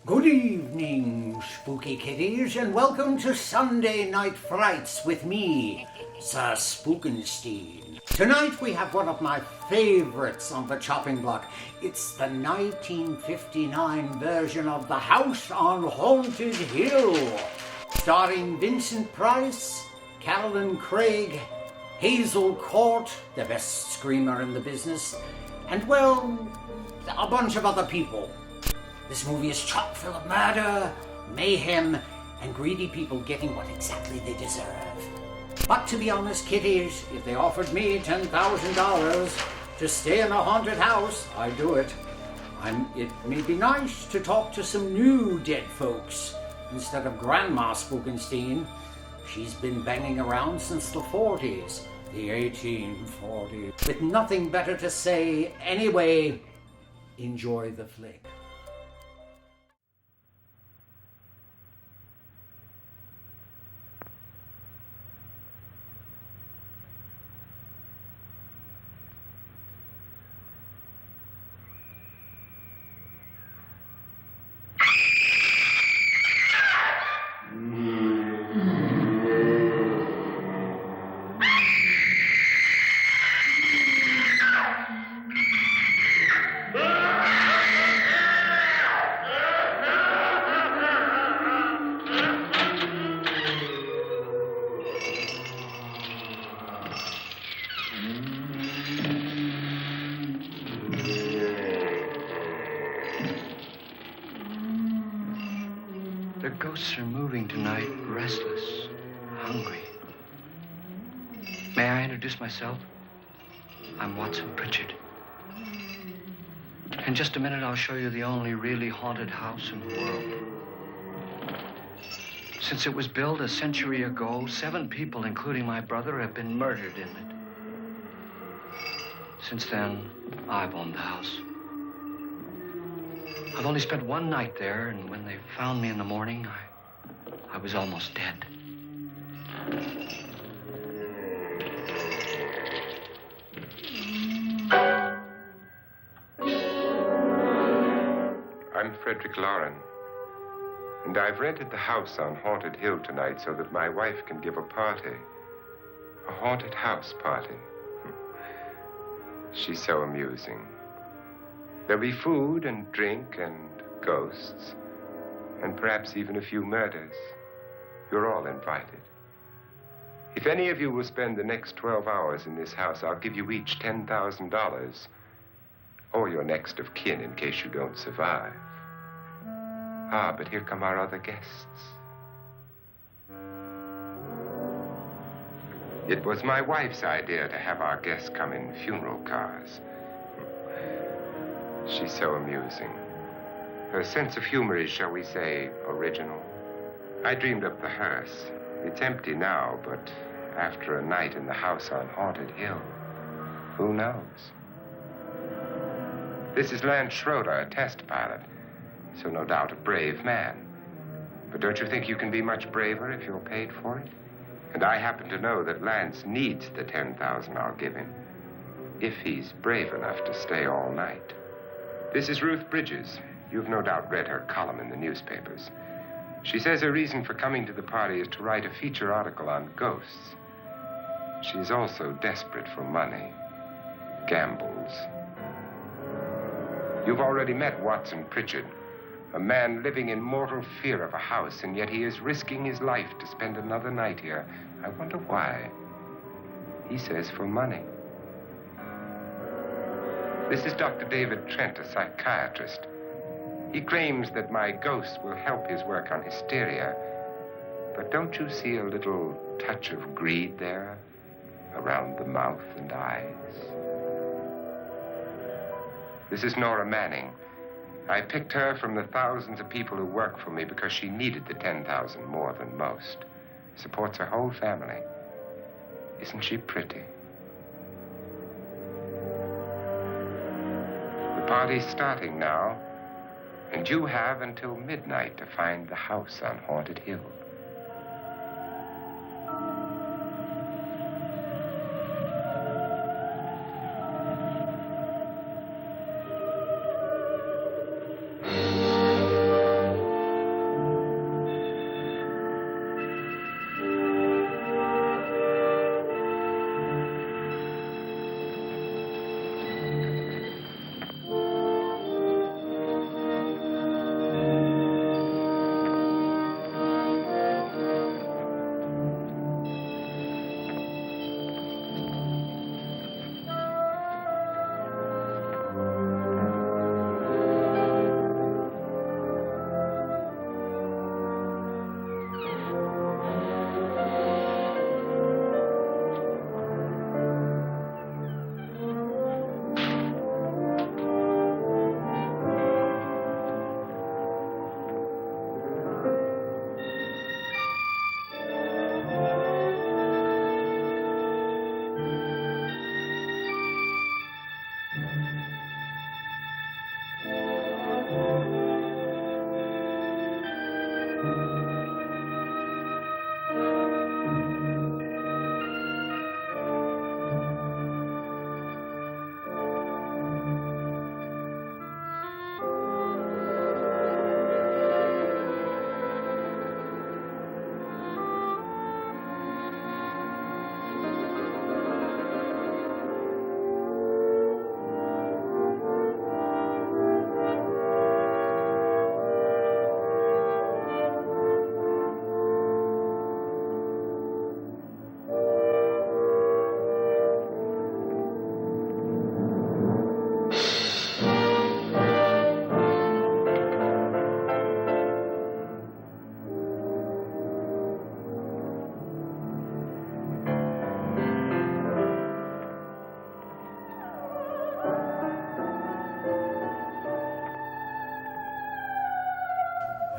Good evening, spooky kitties, and welcome to Sunday Night Frights with me, Sir Spookenstein. Tonight we have one of my favorites on the chopping block. It's the 1959 version of The House on Haunted Hill, starring Vincent Price, Carolyn Craig, Hazel Court, the best screamer in the business, and, well, a bunch of other people. This movie is chock full of murder, mayhem, and greedy people getting what exactly they deserve. But to be honest, kitties, if they offered me $10,000 to stay in a haunted house, I'd do it. It may be nice to talk to some new dead folks instead of Grandma Spookenstein. She's been banging around since the 40s, the 1840s, with nothing better to say. Anyway, enjoy the flick. The ghosts are moving tonight, restless, hungry. May I introduce myself? I'm Watson Pritchard. In just a minute, I'll show you the only really haunted house in the world. Since it was built a century ago, 7 people, including my brother, have been murdered in it. Since then, I've owned the house. I've only spent one night there, and when they found me in the morning, I was almost dead. I'm Frederick Lauren, and I've rented the house on Haunted Hill tonight so that my wife can give a party. A haunted house party. She's so amusing. There'll be food and drink and ghosts, and perhaps even a few murders. You're all invited. If any of you will spend the next 12 hours in this house, I'll give you each $10,000, or your next of kin in case you don't survive. Ah, but here come our other guests. It was my wife's idea to have our guests come in funeral cars. She's so amusing. Her sense of humor is, shall we say, original. I dreamed up the hearse. It's empty now, but after a night in the house on Haunted Hill, who knows? This is Lance Schroeder, a test pilot, so no doubt a brave man. But don't you think you can be much braver if you're paid for it? And I happen to know that Lance needs the $10,000 I'll give him, if he's brave enough to stay all night. This is Ruth Bridges. You've no doubt read her column in the newspapers. She says her reason for coming to the party is to write a feature article on ghosts. She's also desperate for money, gambles. You've already met Watson Pritchard, a man living in mortal fear of a house, and yet he is risking his life to spend another night here. I wonder why. He says for money. This is Dr. David Trent, a psychiatrist. He claims that my ghost will help his work on hysteria. But don't you see a little touch of greed there around the mouth and eyes? This is Nora Manning. I picked her from the thousands of people who work for me because she needed the $10,000 more than most. Supports her whole family. Isn't she pretty? The party's starting now, and you have until midnight to find the house on Haunted Hill.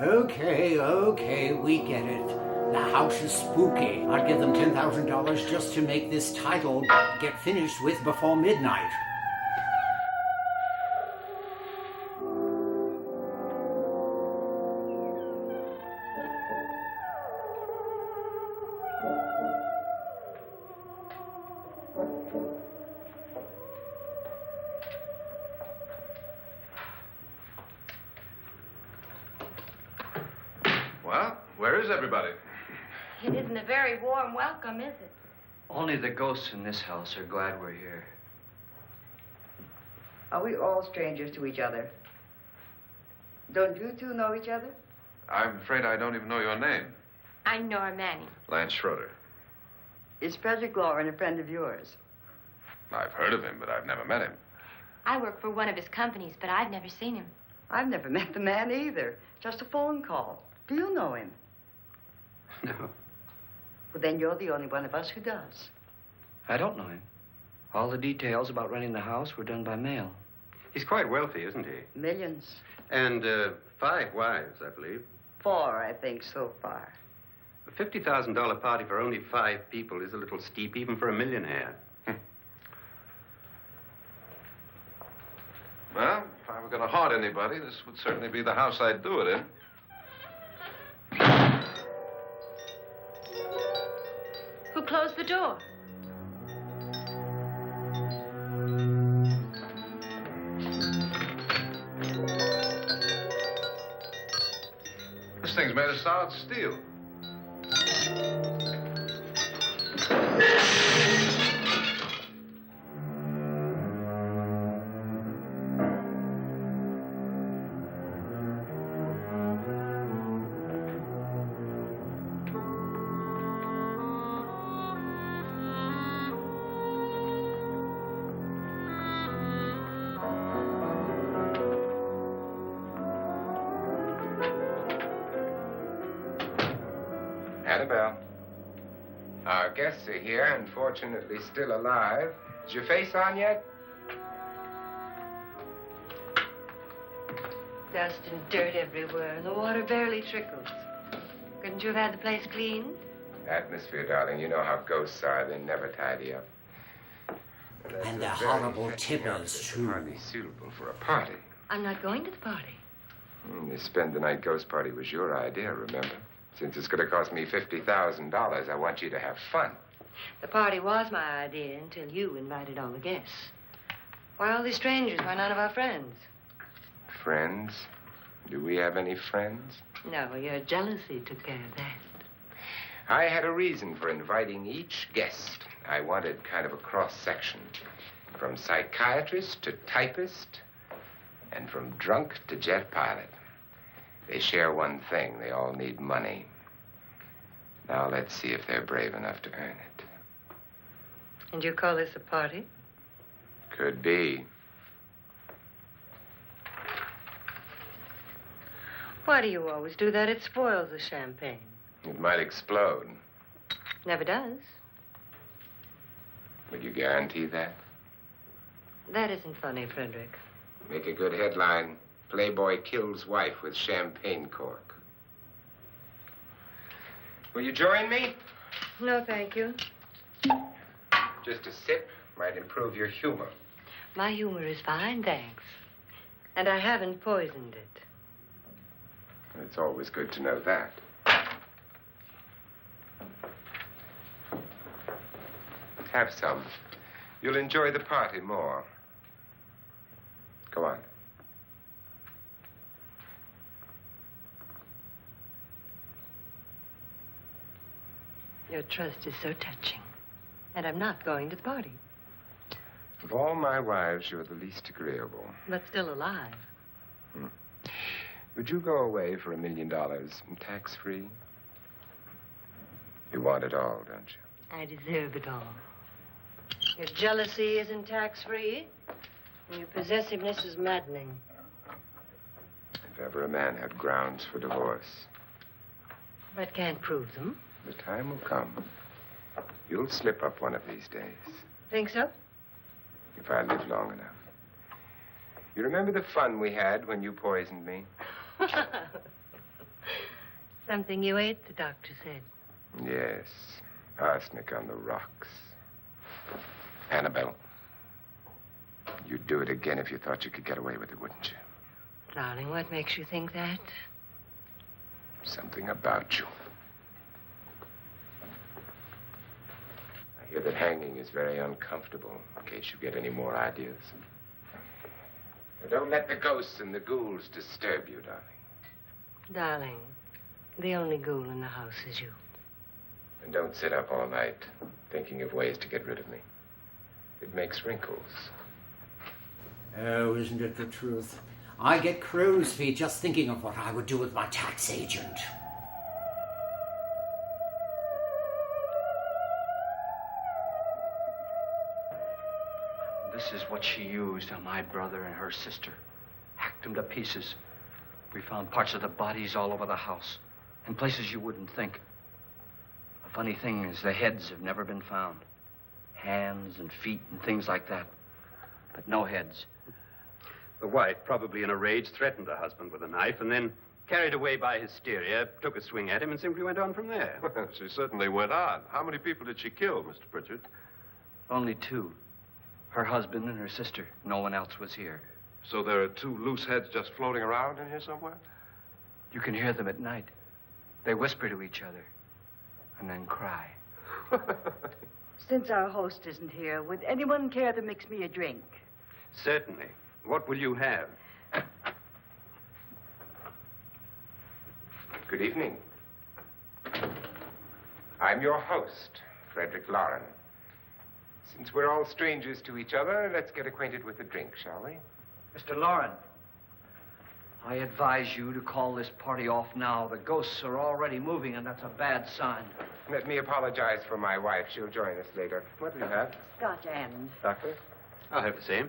Okay, we get it. The house is spooky. I'd give them $10,000 just to make this title get finished with before midnight. Well, where is everybody? It isn't a very warm welcome, is it? Only the ghosts in this house are glad we're here. Are we all strangers to each other? Don't you two know each other? I'm afraid I don't even know your name. I'm Nora Manning. Lance Schroeder. Is Frederick Lauren a friend of yours? I've heard of him, but I've never met him. I work for one of his companies, but I've never seen him. I've never met the man either. Just a phone call. Do you know him? No, Well, then you're the only one of us who does. I don't know him. All the details about renting the house were done by mail. He's quite wealthy, isn't he? Millions. And 5 wives, I believe. 4, I think, so far. A $50,000 party for only 5 people is a little steep, even for a millionaire. Well, if I were going to haunt anybody, this would certainly be the house I'd do it in. Who closed the door? This thing's made of solid steel. Annabelle. Our guests are here, unfortunately still alive. Is your face on yet? Dust and dirt everywhere, and the water barely trickles. Couldn't you have had the place cleaned? Atmosphere, darling. You know how ghosts are. They never tidy up. That's And a they're very horrible fetching outfit, tippers, too. Hardly suitable for a party. I'm not going to the party. The spend-the-night ghost party was your idea, remember? Since it's going to cost me $50,000, I want you to have fun. The party was my idea until you invited all the guests. Why, all these strangers were none of our friends. Friends? Do we have any friends? No, your jealousy took care of that. I had a reason for inviting each guest. I wanted kind of a cross-section. From psychiatrist to typist, and from drunk to jet pilot. They share one thing. They all need money. Now let's see if they're brave enough to earn it. And you call this a party? Could be. Why do you always do that? It spoils the champagne. It might explode. Never does. Will you guarantee that? That isn't funny, Frederick. Make a good headline. Playboy kills wife with champagne cork. Will you join me? No, thank you. Just a sip might improve your humor. My humor is fine, thanks. And I haven't poisoned it. It's always good to know that. Have some. You'll enjoy the party more. Go on. Your trust is so touching. And I'm not going to the party. Of all my wives, you're the least agreeable. But still alive. Would you go away for $1 million and tax-free? You want it all, don't you? I deserve it all. Your jealousy isn't tax-free. And your possessiveness is maddening. If ever a man had grounds for divorce, But can't prove them. the time will come. You'll slip up one of these days, Think so? if I live long enough. You remember the fun we had when you poisoned me? Something you ate, the doctor said. Yes, arsenic on the rocks. Annabelle, you'd do it again if you thought you could get away with it, wouldn't you? Darling, what makes you think that? Something about you. I hear that hanging is very uncomfortable, in case you get any more ideas. And don't let the ghosts and the ghouls disturb you, darling. Darling, the only ghoul in the house is you. And don't sit up all night thinking of ways to get rid of me. It makes wrinkles. Oh, isn't it the truth? I get crow's feet just thinking of what I would do with my tax agent. This is what she used on my brother and her sister. Hacked them to pieces. We found parts of the bodies all over the house, in places you wouldn't think. The funny thing is the heads have never been found. Hands and feet and things like that. But no heads. The wife, probably in a rage, threatened her husband with a knife and then, carried away by hysteria, took a swing at him and simply went on from there. Well, she certainly went on. How many people did she kill, Mr. Pritchard? Only two. Her husband and her sister. No one else was here. So there are two loose heads just floating around in here somewhere? You can hear them at night. They whisper to each other and then cry. Since our host isn't here, would anyone care to mix me a drink? Certainly. What will you have? Good evening. I'm your host, Frederick Lauren. Since we're all strangers to each other, let's get acquainted with a drink, shall we? Mr. Lauren, I advise you to call this party off now. The ghosts are already moving, and that's a bad sign. Let me apologize for my wife. She'll join us later. What do you have? Scotch and. Doctor? I'll have the same.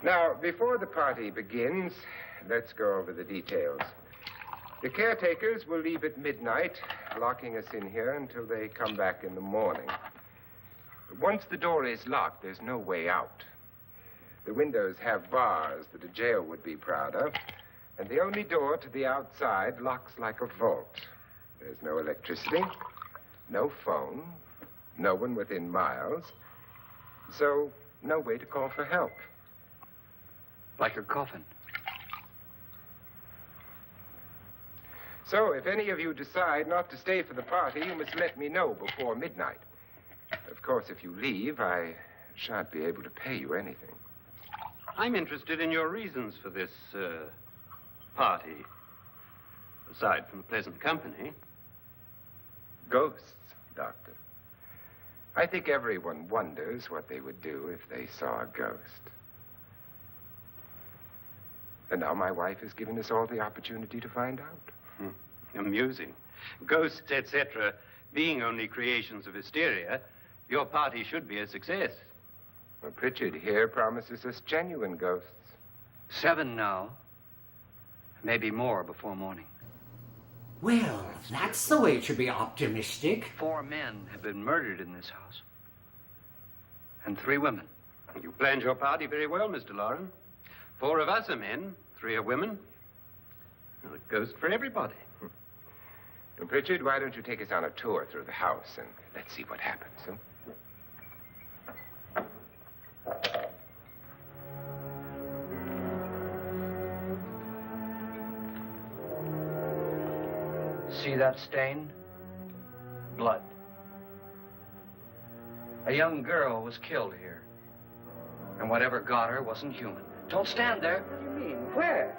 Now, before the party begins, let's go over the details. The caretakers will leave at midnight, locking us in here until they come back in the morning. Once the door is locked, there's no way out. The windows have bars that a jail would be proud of, and the only door to the outside locks like a vault. There's no electricity, no phone, no one within miles, so no way to call for help. Like a coffin. So if any of you decide not to stay for the party, you must let me know before midnight. Of course, if you leave, I shan't be able to pay you anything. I'm interested in your reasons for this, party. Aside from the pleasant company. Ghosts, Doctor. I think everyone wonders what they would do if they saw a ghost. And now my wife has given us all the opportunity to find out. Amusing. Ghosts, etc., being only creations of hysteria, your party should be a success. Well, Pritchard here promises us genuine ghosts. 7 now. Maybe more before morning. Well, that's the way to be optimistic. 4 men have been murdered in this house. And 3 women. You planned your party very well, Mr. Lauren. 4 of us are men, 3 are women. Well, a ghost for everybody. Well, Pritchard, why don't you take us on a tour through the house and let's see what happens, huh? See that stain? Blood. A young girl was killed here. And whatever got her wasn't human. Don't stand there. What do you mean? Where?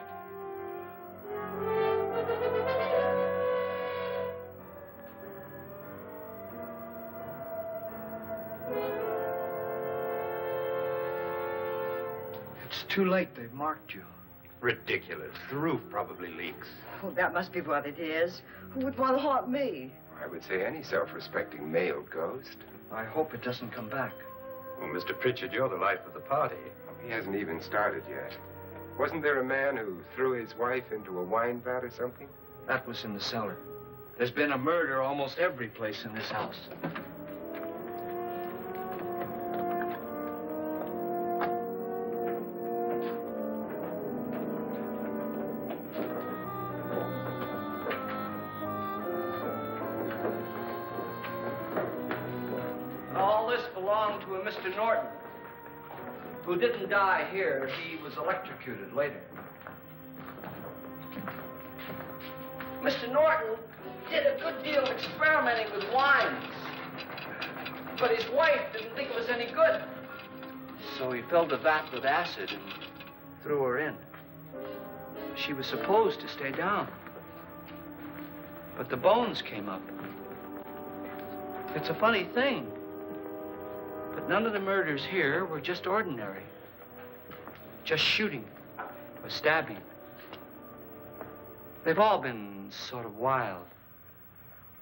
It's too late. They've marked you. Ridiculous. The roof probably leaks. Oh, that must be what it is. Who would want to haunt me? I would say any self-respecting male ghost. I hope it doesn't come back. Well, Mr. Pritchard, you're the life of the party. He hasn't even started yet. Wasn't there a man who threw his wife into a wine vat or something? That was in the cellar. There's been a murder almost every place in this house. Mr. Norton, who didn't die here. He was electrocuted later. Mr. Norton did a good deal of experimenting with wines, but his wife didn't think it was any good. So he filled the vat with acid and threw her in. She was supposed to stay down, but the bones came up. It's a funny thing, but none of the murders here were just ordinary. Just shooting or stabbing. They've all been sort of wild,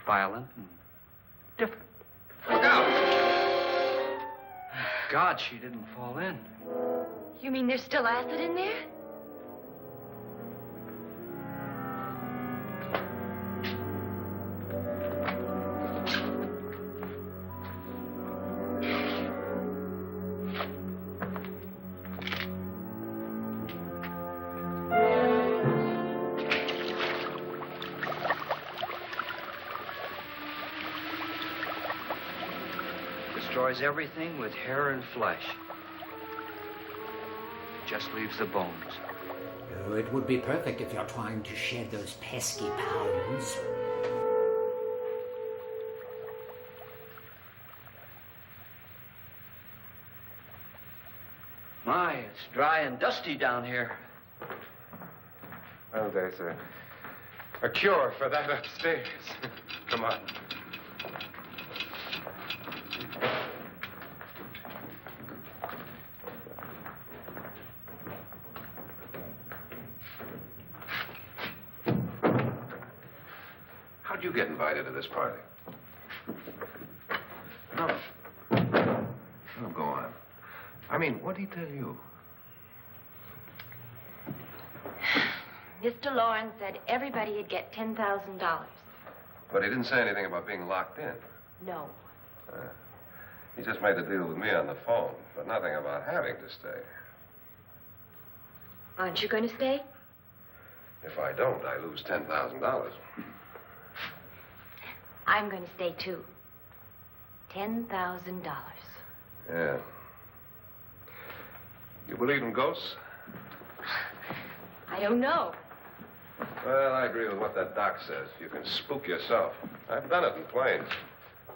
violent, and different. Look out! God, she didn't fall in. You mean there's still acid in there? Destroys everything with hair and flesh. Just leaves the bones. Oh, it would be perfect if you're trying to shed those pesky pounds. My, it's dry and dusty down here. Well, there's a cure for that upstairs. Come on. How'd you get invited to this party? No. No, go on. I mean, what did he tell you? Mr. Lawrence said everybody'd get $10,000. But he didn't say anything about being locked in. No. He just made the deal with me on the phone, but nothing about having to stay. Aren't you going to stay? If I don't, I lose $10,000. I'm going to stay, too. $10,000. Yeah. You believe in ghosts? I don't know. Well, I agree with what that doc says. You can spook yourself. I've done it in planes.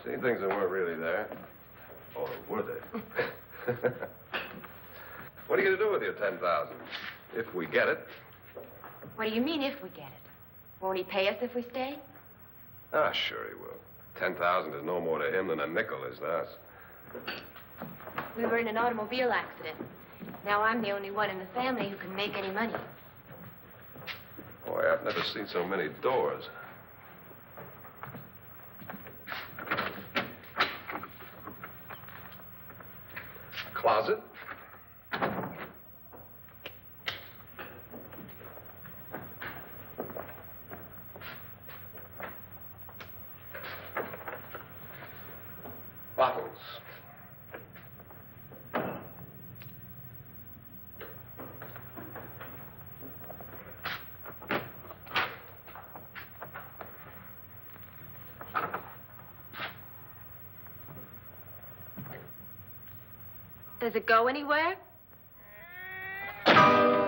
Seen things that weren't really there. Or were they? What are you going to do with your $10,000? If we get it. What do you mean, if we get it? Won't he pay us if we stay? Ah, sure he will. 10,000 is no more to him than a nickel is to us. We were in an automobile accident. Now I'm the only one in the family who can make any money. Boy, I've never seen so many doors. Closet? Bottles. Does it go anywhere? Lance!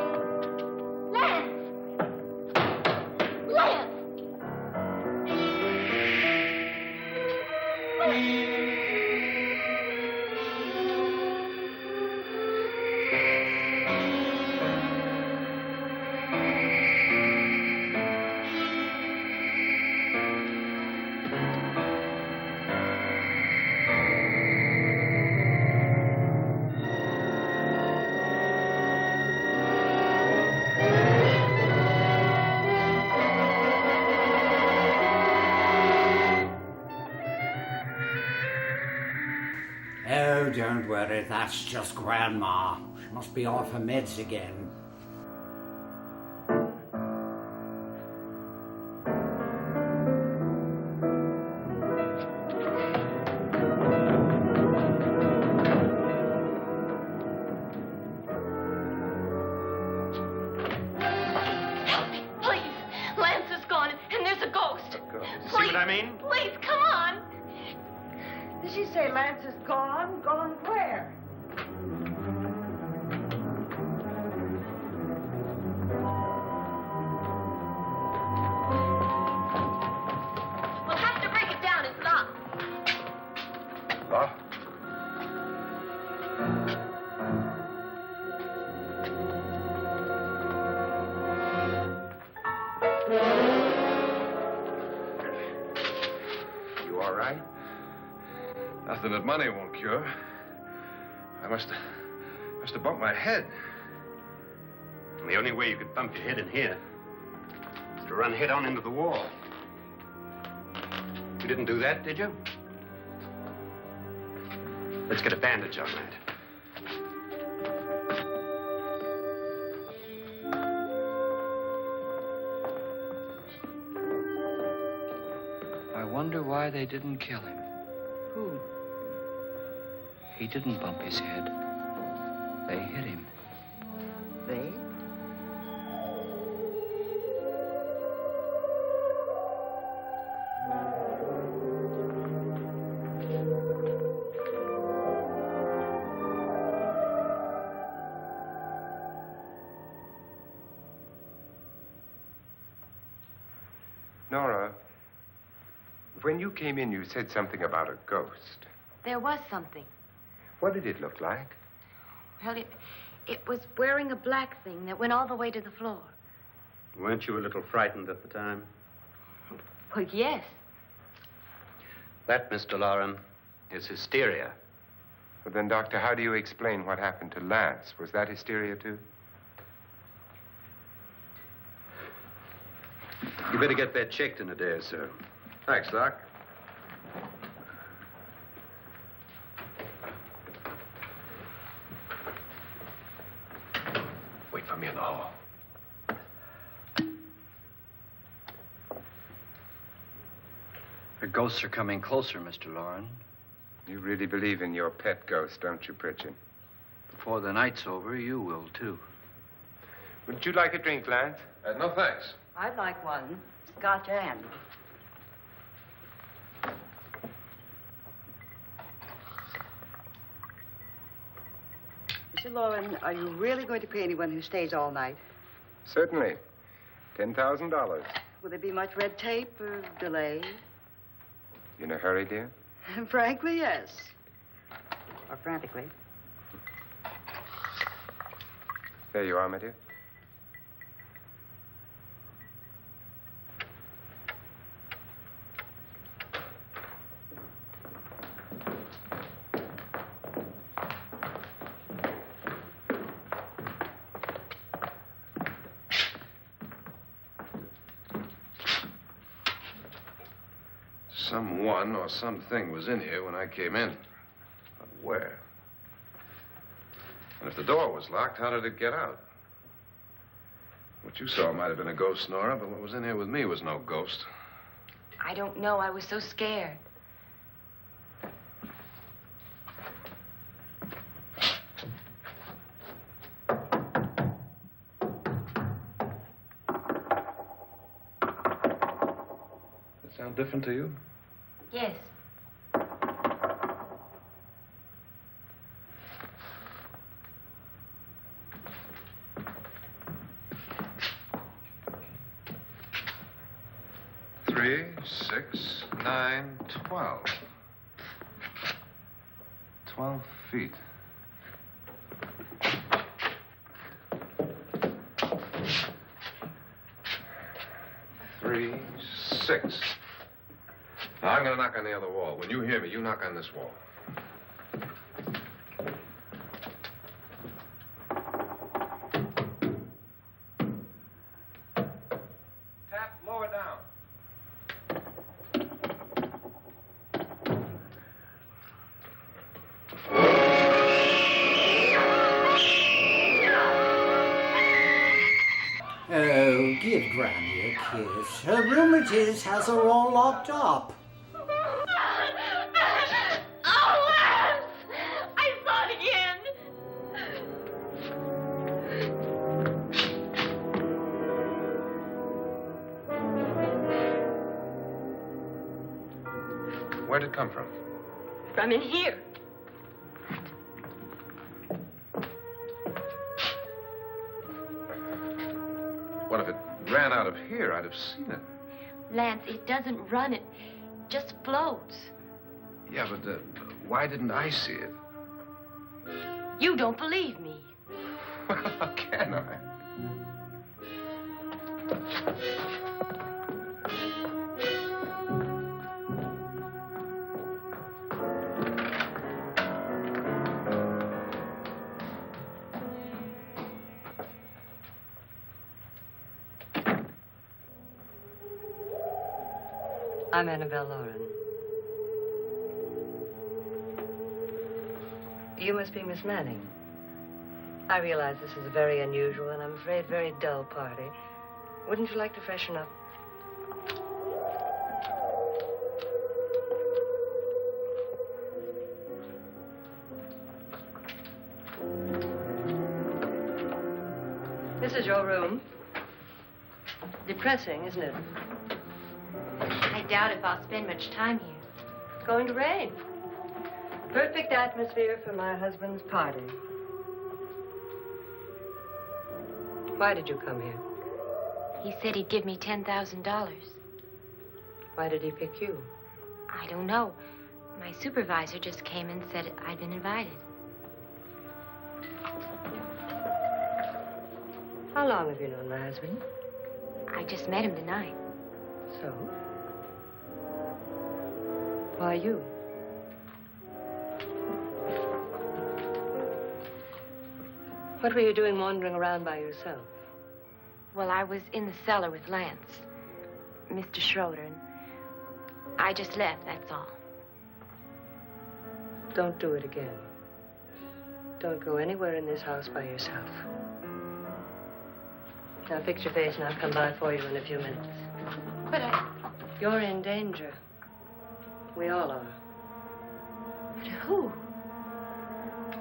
Lance! Oh, don't worry, that's just Grandma. She must be off her meds again. Help me, please. Lance is gone, and there's a ghost. See what I mean? Please, come on. This she say Lance is gone? Gone where? We'll have to break it down. It's locked. Locked? You all right? Nothing that money won't cure. I must have bumped my head. And the only way you could bump your head in here is to run head on into the wall. You didn't do that, did you? Let's get a bandage on that. I wonder why they didn't kill him. Who? He didn't bump his head. They hit him. They? Nora, when you came in, you said something about a ghost. There was something. What did it look like? Well, it was wearing a black thing that went all the way to the floor. Weren't you a little frightened at the time? Well, yes. That, Mr. Loren, is hysteria. Well, then, Doctor, how do you explain what happened to Lance? Was that hysteria, too? You better get that checked in a day or so. Thanks, Doc. Wait for me in the hall. The ghosts are coming closer, Mr. Loren. You really believe in your pet ghost, don't you, Pritchard? Before the night's over, you will, too. Would you like a drink, Lance? No, thanks. I'd like one. Scotch and. Mr. Loren, are you really going to pay anyone who stays all night? Certainly. $10,000. Will there be much red tape or delay? In a hurry, dear? Frankly, yes. Or frantically. There you are, my dear. Someone or something was in here when I came in. But where? And if the door was locked, how did it get out? What you saw might have been a ghost, Nora, but what was in here with me was no ghost. I don't know. I was so scared. Does it sound different to you? Yes. Three, 6, 9, 12. 12 feet. Three, 6. Now, I'm going to knock on the other wall. When you hear me, you knock on this wall. Tap lower down. Oh, give Granny a kiss. Her rheumatiz has her all locked up. Oh, Lance! I saw it again. Where'd it come from? from in here. What if it ran out of here? I'd have seen it. Lance, it doesn't run. It just floats. Yeah, but why didn't I see it? You don't believe me. Well, how can I? I'm Annabelle Lauren. You must be Miss Manning. I realize this is a very unusual and I'm afraid very dull party. Wouldn't you like to freshen up? This is your room. Depressing, isn't it? I doubt if I'll spend much time here. It's going to rain. Perfect atmosphere for my husband's party. Why did you come here? He said he'd give me $10,000. Why did he pick you? I don't know. My supervisor just came and said I'd been invited. How long have you known my husband? I just met him tonight. So? Why you? What were you doing wandering around by yourself? Well, I was in the cellar with Lance, Mr. Schroeder, and I just left, that's all. Don't do it again. Don't go anywhere in this house by yourself. Now fix your face and I'll come by for you in a few minutes. But You're in danger. We all are. But who?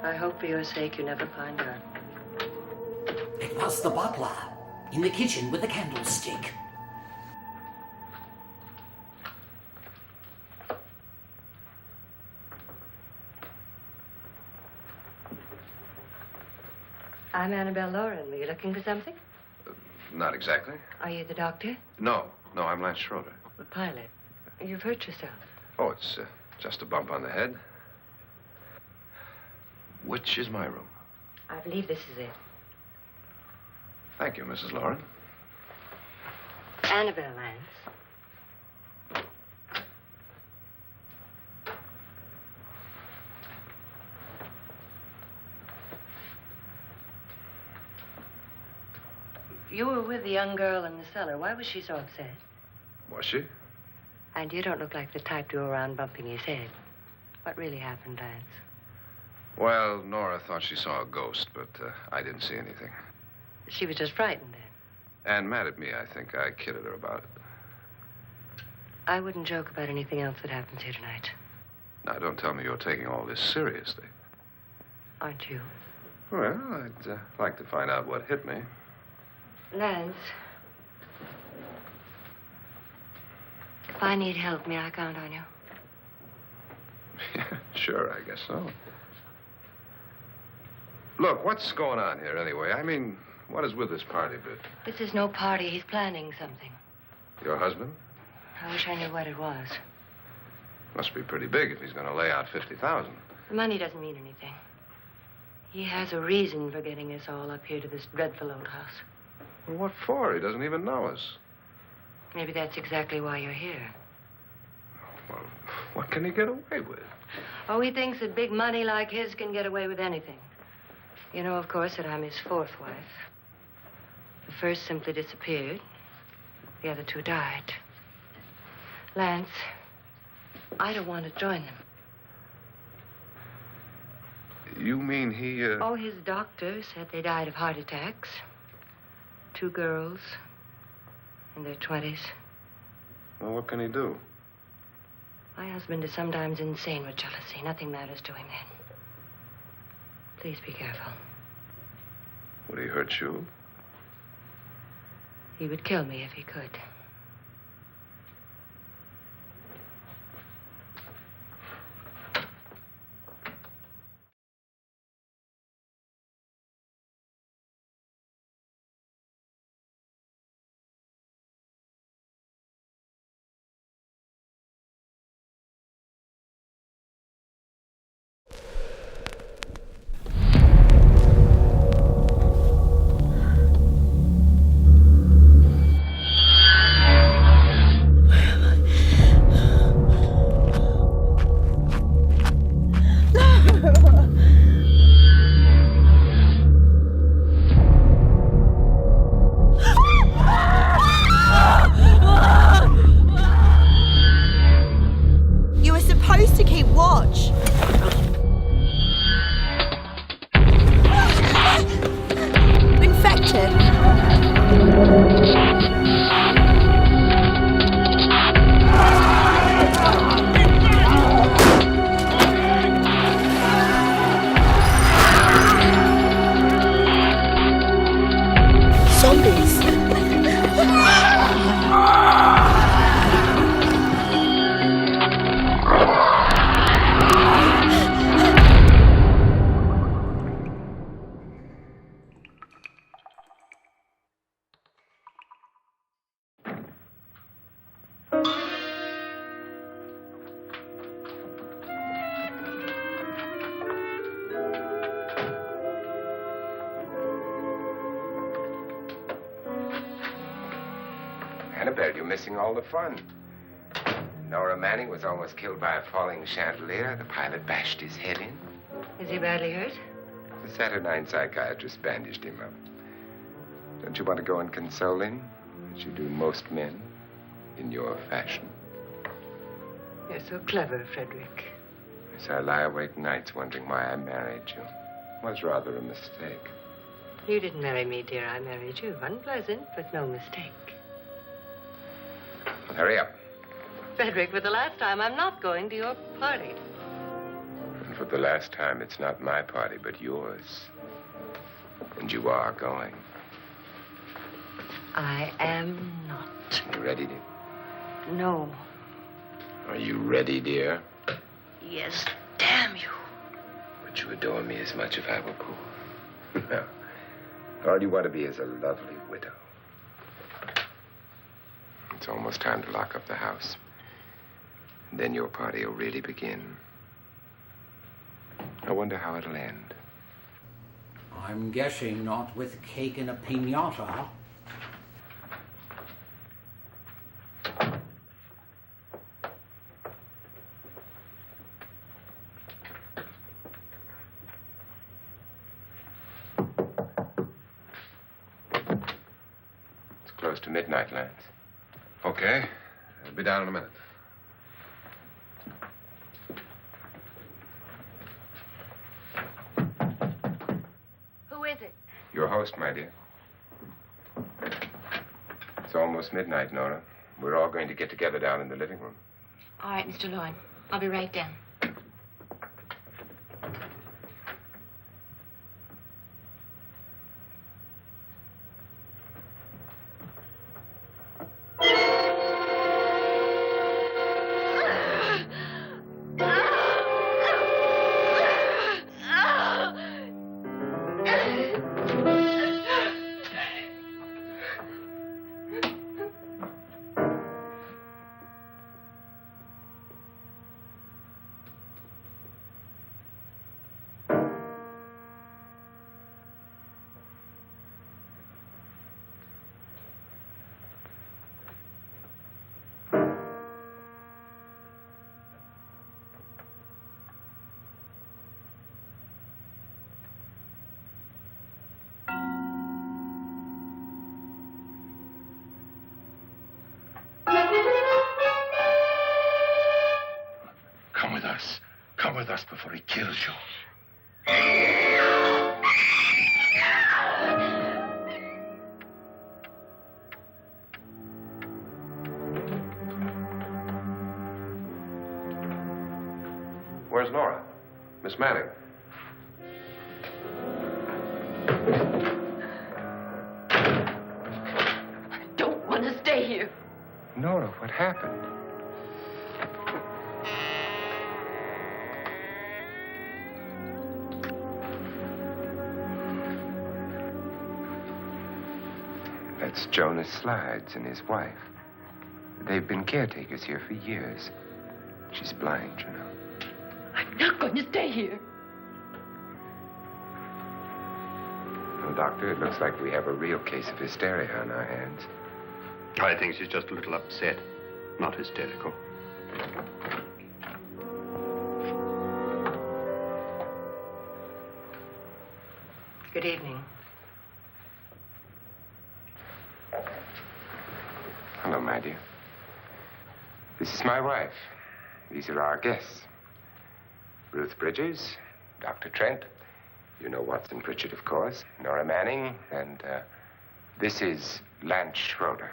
I hope for your sake you never find out. It was the butler in the kitchen with the candlestick. I'm Annabelle Lauren. Were you looking for something? Not exactly. Are you the doctor? No, I'm Lance Schroeder. The pilot. You've hurt yourself. Oh, it's just a bump on the head. Which is my room? I believe this is it. Thank you, Mrs. Lauren. Annabelle Lance. You were with the young girl in the cellar. Why was she so upset? Was she? And you don't look like the type to go around bumping his head. What really happened, Lance? Well, Nora thought she saw a ghost, but I didn't see anything. She was just frightened then. And mad at me, I think. I kidded her about it. I wouldn't joke about anything else that happens here tonight. Now, don't tell me you're taking all this seriously. Aren't you? Well, I'd like to find out what hit me. Lance. If I need help, may I count on you? Yeah, sure, I guess so. Look, what's going on here anyway? I mean, what is with this party bit? This is no party. He's planning something. Your husband? I wish I knew what it was. Must be pretty big if he's going to lay out 50,000. The money doesn't mean anything. He has a reason for getting us all up here to this dreadful old house. Well, what for? He doesn't even know us. Maybe that's exactly why you're here. Well, what can he get away with? Oh, he thinks that big money like his can get away with anything. You know, of course, that I'm his fourth wife. The first simply disappeared. The other two died. Lance, I don't want to join them. You mean he, Oh, his doctor said they died of heart attacks. 2 girls in their 20s. Well, what can he do? My husband is sometimes insane with jealousy. Nothing matters to him then. Please be careful. Would he hurt you? He would kill me if he could. Annabelle, you're missing all the fun. Nora Manning was almost killed by a falling chandelier. The pilot bashed his head in. Is he badly hurt? The Saturnine psychiatrist bandaged him up. Don't you want to go and console him, as you do most men, in your fashion? You're so clever, Frederick. Yes, I lie awake nights wondering why I married you. It was rather a mistake. You didn't marry me, dear. I married you. Unpleasant, but no mistake. Well, hurry up. Frederick, for the last time, I'm not going to your party. And for the last time, it's not my party, but yours. And you are going. I am not. You ready, dear? No. Are you ready, dear? Yes, damn you. Would you adore me as much if I were poor? No. All you want to be is a lovely widow. It's almost time to lock up the house. And then your party will really begin. I wonder how it'll end. I'm guessing not with cake and a piñata. It's close to midnight, Lance. Okay. I'll be down in a minute. Who is it? Your host, my dear. It's almost midnight, Nora. We're all going to get together down in the living room. All right, Mr. Lloyd. I'll be right down. Come with us. Come with us before he kills you. Where's Nora? Miss Manning. I don't want to stay here. Nora, what happened? That's Jonas Slides and his wife. They've been caretakers here for years. She's blind, you know. I'm not going to stay here. Well, Doctor, it looks like we have a real case of hysteria on our hands. I think she's just a little upset, not hysterical. Good evening. Hello, my dear. This is my wife. These are our guests. Ruth Bridges, Dr. Trent. You know Watson Pritchard, of course. Nora Manning, and this is Lance Schroeder.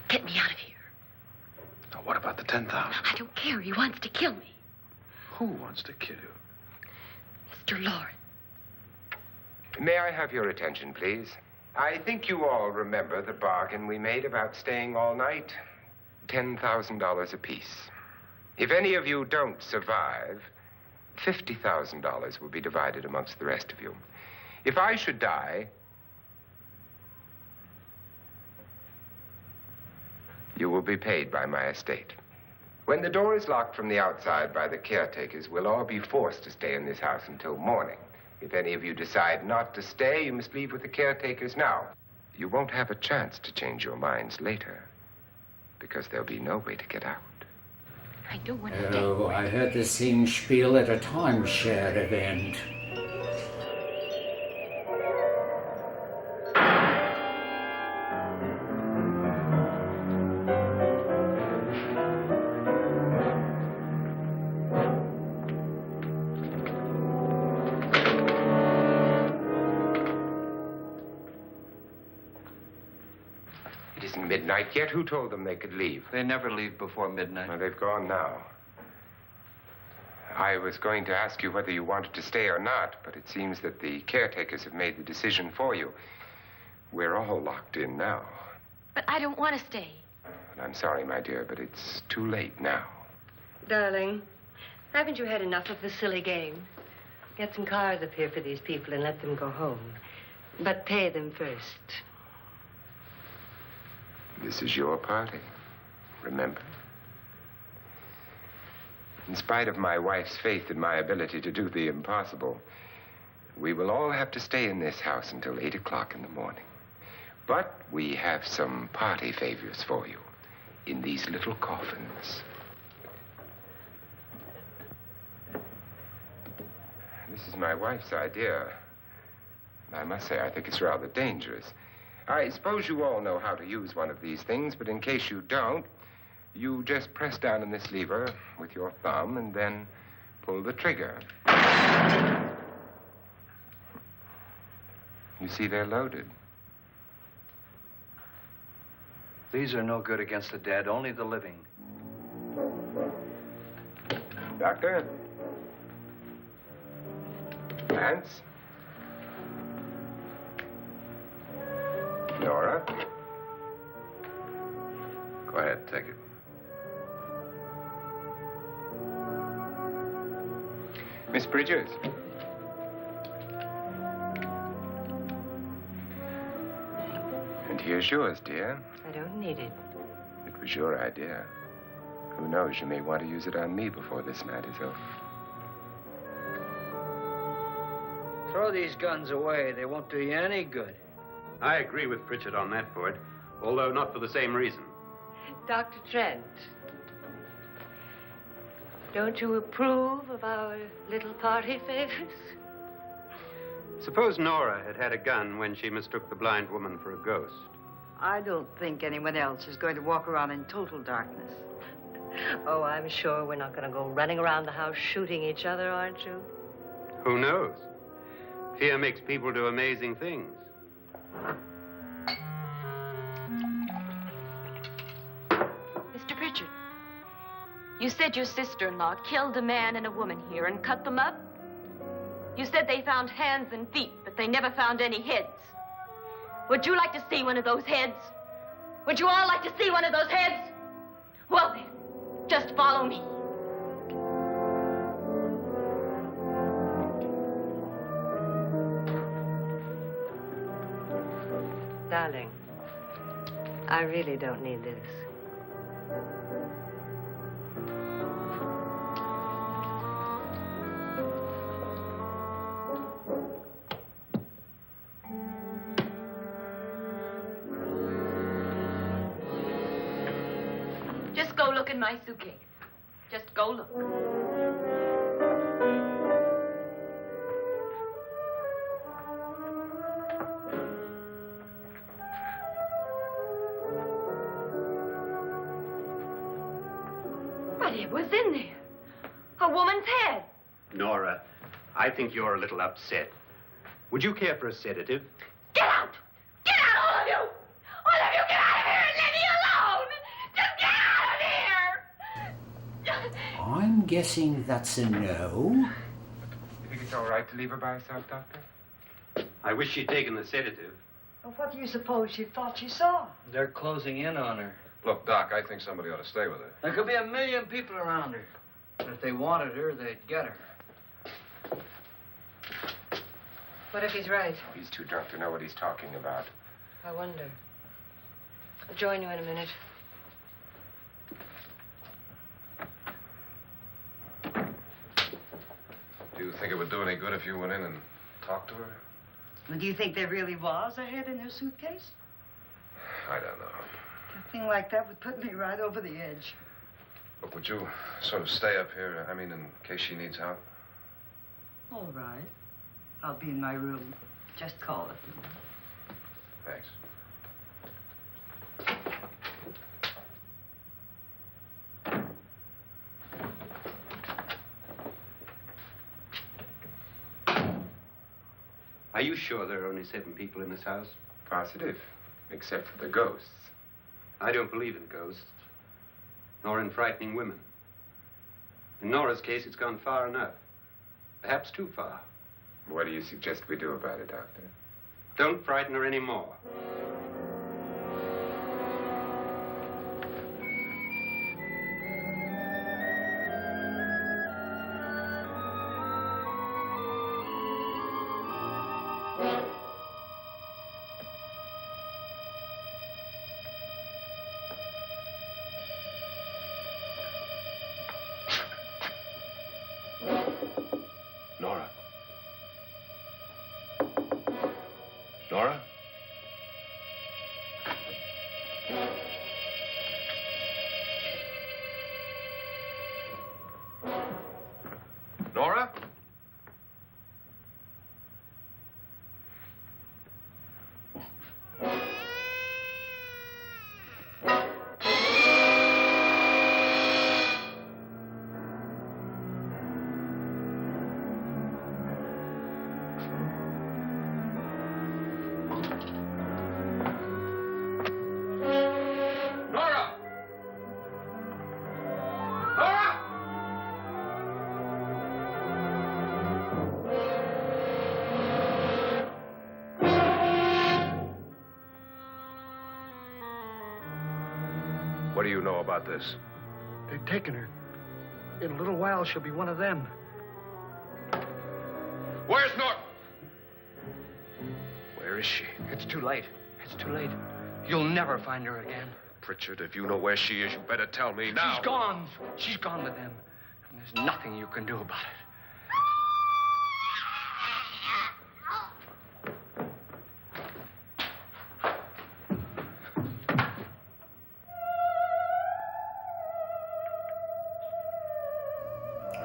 Get me out of here. Now, what about the 10,000? I don't care. He wants to kill me. Who wants to kill you? Mr. Lawrence. May I have your attention, please? I think you all remember the bargain we made about staying all night. $10,000 apiece. If any of you don't survive, $50,000 will be divided amongst the rest of you. If I should die, you will be paid by my estate. When the door is locked from the outside by the caretakers, we'll all be forced to stay in this house until morning. If any of you decide not to stay, you must leave with the caretakers now. You won't have a chance to change your minds later, because there'll be no way to get out. I don't want to Oh, I heard the same spiel at a timeshare event. It isn't midnight yet. Who told them they could leave? They never leave before midnight. Well, they've gone now. I was going to ask you whether you wanted to stay or not, but it seems that the caretakers have made the decision for you. We're all locked in now. But I don't want to stay. And I'm sorry, my dear, but it's too late now. Darling, haven't you had enough of the silly game? Get some cars up here for these people and let them go home. But pay them first. This is your party, remember? In spite of my wife's faith in my ability to do the impossible, we will all have to stay in this house until 8 o'clock in the morning. But we have some party favors for you in these little coffins. This is my wife's idea. I must say, I think it's rather dangerous. I suppose you all know how to use one of these things, but in case you don't, you just press down on this lever with your thumb and then pull the trigger. You see, they're loaded. These are no good against the dead, only the living. Doctor? Lance? Nora? Go ahead, take it. Miss Bridges? And here's yours, dear. I don't need it. It was your idea. Who knows, you may want to use it on me before this night is over. Throw these guns away. They won't do you any good. I agree with Pritchard on that point, although not for the same reason. Dr. Trent, don't you approve of our little party favors? Suppose Nora had had a gun when she mistook the blind woman for a ghost. I don't think anyone else is going to walk around in total darkness. Oh, I'm sure we're not going to go running around the house shooting each other, aren't you? Who knows? Fear makes people do amazing things. Mr. Pritchard, you said your sister-in-law killed a man and a woman here and cut them up? You said they found hands and feet, but they never found any heads. Would you like to see one of those heads? Would you all like to see one of those heads? Well then, just follow me. Darling, I really don't need this. Just go look in my suitcase. Just go look. But it was in there. A woman's head. Nora, I think you're a little upset. Would you care for a sedative? Get out! Get out, all of you! All of you, get out of here and leave me alone! Just get out of here! I'm guessing that's a no. You think it's all right to leave her by herself, Doctor? I wish she'd taken the sedative. Well, what do you suppose she thought she saw? They're closing in on her. Look, Doc, I think somebody ought to stay with her. There could be 1 million people around her. And if they wanted her, they'd get her. What if he's right? Oh, he's too drunk to know what he's talking about. I wonder. I'll join you in a minute. Do you think it would do any good if you went in and talk to her? Well, do you think there really was a head in her suitcase? I don't know. A thing like that would put me right over the edge. Look, would you sort of stay up here? I mean, in case she needs help? All right. I'll be in my room. Just call it. Thanks. Are you sure there are only 7 people in this house? Positive, except for the ghosts. I don't believe in ghosts, nor in frightening women. In Nora's case, it's gone far enough. Perhaps too far. What do you suggest we do about it, Doctor? Don't frighten her anymore. Nora? Nora? Nora? Nora! Nora! What do you know about this? They've taken her. In a little while, she'll be one of them. Where's Nora? Where is she? It's too late. It's too late. You'll never find her again. Pritchard, if you know where she is, you better tell me now. She's gone. She's gone with them. And there's nothing you can do about it.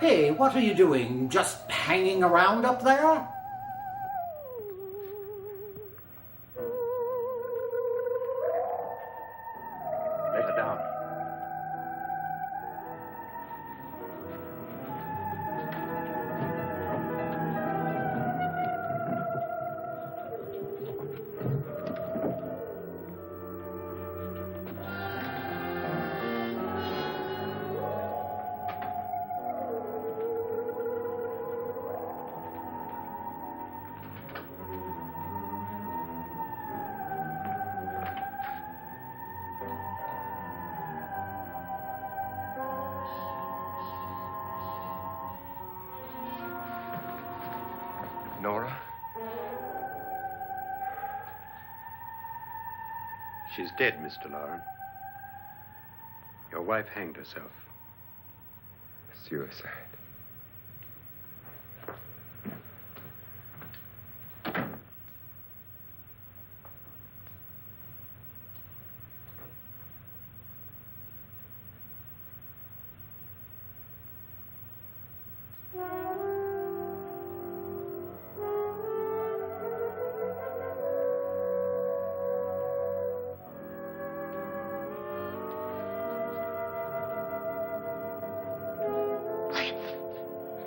Hey, what are you doing? Just hanging around up there? Let her down. Nora? She's dead, Mr. Lauren. Your wife hanged herself. Suicide.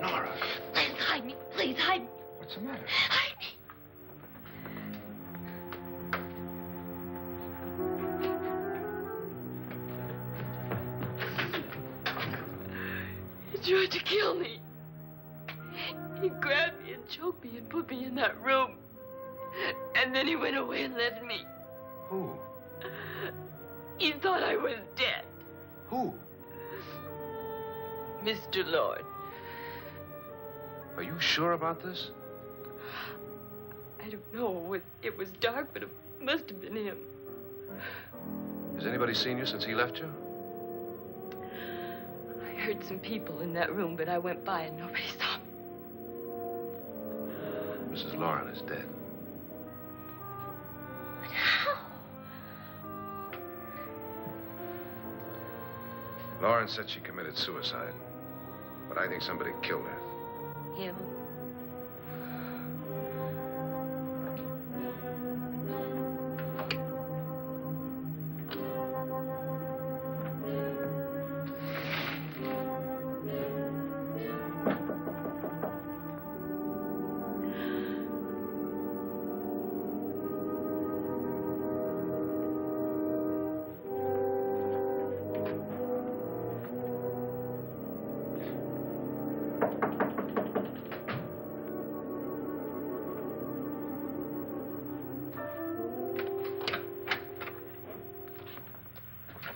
Nora, Please hide me. Please hide me. what's the matter? Hide me. He tried to kill me. He grabbed me and choked me and put me in that room. And then he went away and left me. Who? He thought I was dead. Who? Mr. Lord. Are you sure about this? I don't know. It was dark, but it must have been him. Has anybody seen you since he left you? I heard some people in that room, but I went by and nobody saw me. Mrs. Lauren is dead. But how? Lauren said she committed suicide, but I think somebody killed her. Him?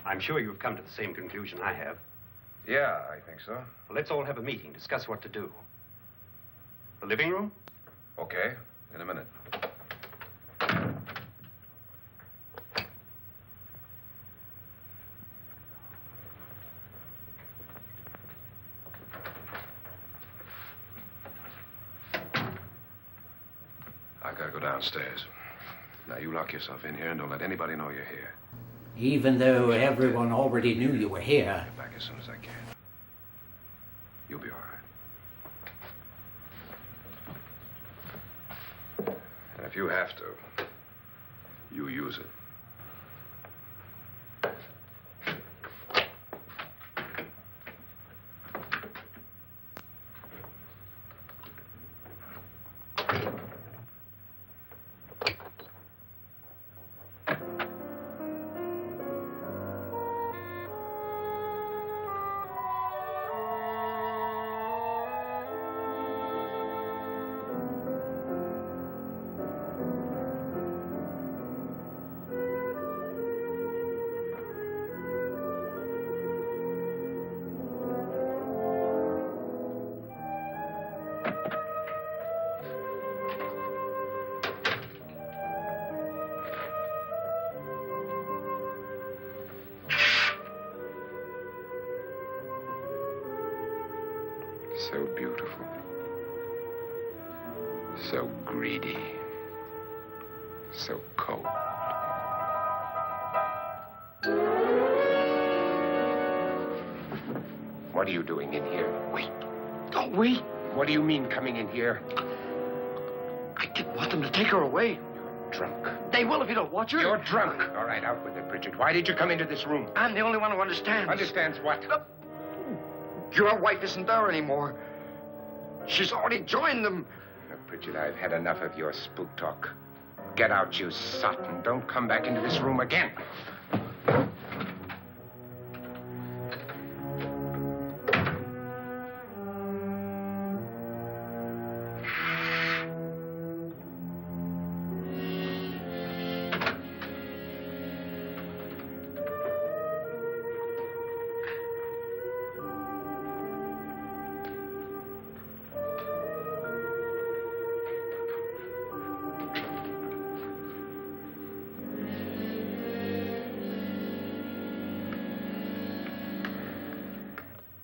I'm sure you've come to the same conclusion I have. Yeah, I think so. Well, let's all have a meeting, discuss what to do. The living room? Okay, in a minute. I've got to go downstairs. Now, you lock yourself in here and don't let anybody know you're here. Even though everyone already knew you were here. Get back as soon as I can. You'll be all right. And if you have to, you use it. So beautiful. So greedy. So cold. What are you doing in here? Wait. Don't wait. What do you mean coming in here? I didn't want them to take her away. You're drunk. They will if you don't watch her. You're drunk. All right, out with it, Bridget. Why did you come into this room? I'm the only one who understands. Understands what? Your wife isn't there anymore. She's already joined them. Look, Bridget, I've had enough of your spook talk. Get out, you sot, and don't come back into this room again.